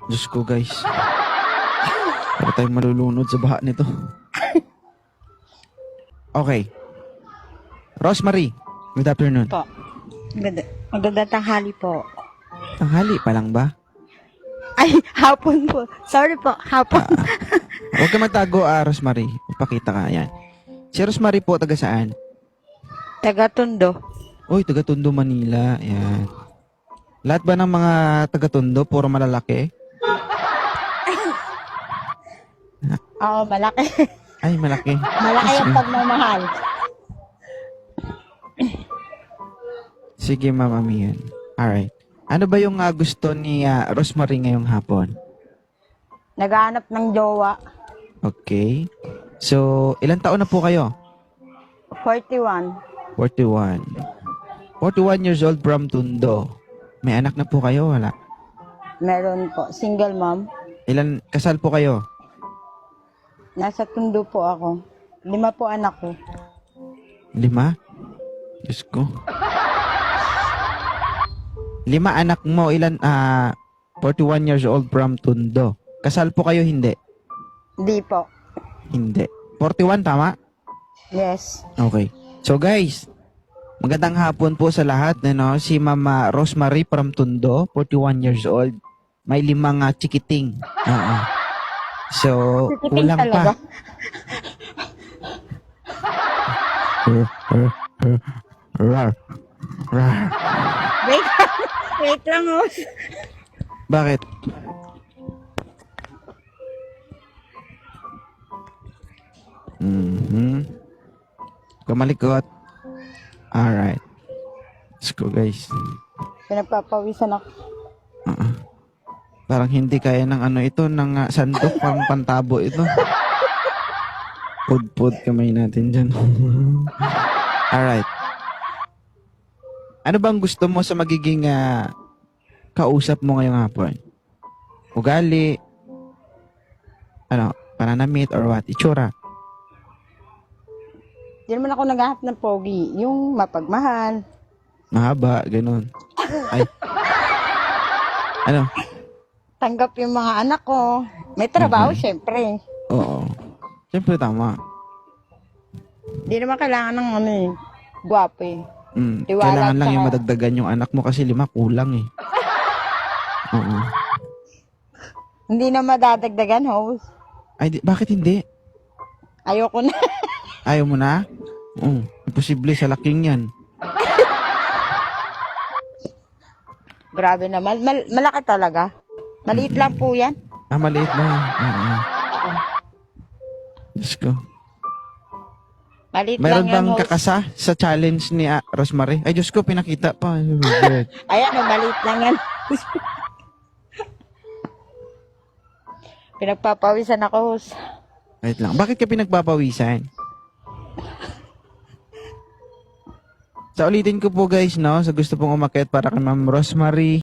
Diyos ko, guys. Para tayong malulunod sa baha nito. Okay. Rosemary, good afternoon. Po. Magandang tanghali po. Tanghali pa lang ba? Ay, hapon po. Sorry po, hapon. Huwag ka magtago, Rosemary. Ipakita ka, yan. Si Rosemary po, taga saan? Taga-Tondo. Uy, taga Tondo, Manila. Yan. Lahat ba ng mga taga Tondo, puro malalaki? Oo, malaki. Ay, malaki. Malaki ang pagmamahal. Sige, Ma'am Amihan. Alright. Ano ba yung gusto ni Rosemary ngayong hapon? Naghahanap ng jowa. Okay. So, ilang taon na po kayo? 41. 41. 41 years old from Tondo. May anak na po kayo? Wala. Meron po. Single mom. Ilan kasal po kayo? Nasa Tondo po ako. 5 po anak ko. 5? Diyos ko. 5 anak mo, 41 years old from Tondo. Kasal po kayo, hindi? Di po. Hindi. 41, tama? Yes. Okay. So guys, magandang hapon po sa lahat. Ano? Si Mama Rosemary from Tondo, 41 years old. May 5 chikiting. Oo. So, Chikiting kulang talaga. pa. Rar. Rar. Wait lang, oh. Bakit? Kamalikot. Alright. Let's go, guys. Pinagpapawisan ako. Parang hindi kaya ng ito, ng sandok, parang pantabo ito. Pud-pud kamay natin dyan. Alright. Ano bang gusto mo sa magiging kausap mo ngayong hapon? Ugali? Pananamit or what? Itsura? Di naman ako naghahanap ng pogi. Yung mapagmahal. Mahaba? Ganun. Ay. Ano? Tanggap yung mga anak ko. May trabaho, syempre. Oo. Siyempre tama. Di naman kailangan ng gwapo eh. Tiwala Kailangan lang tsaka- yung madagdagan yung anak mo kasi 5 kulang eh. Oo. Hindi na madadagdagan, host. Ay, bakit hindi? Ayoko na. Ayaw mo na? Oo. Imposible sa laking yan. Grabe naman. Malaki talaga. Maliit lang po yan. Maliit na. Oo. Diyos ko. Maliit Meron lang yan, bang host. kakasa sa challenge ni Rosemary? Ay, Diyos ko, pinakita pa. Ayan, maliit lang yan. Pinagpapawisan ako, host. Wait lang. Bakit ka pinagpapawisan? Sa ulitin ko po guys, no? Sa gusto pong umakyat para kay Ma'am Rosemary.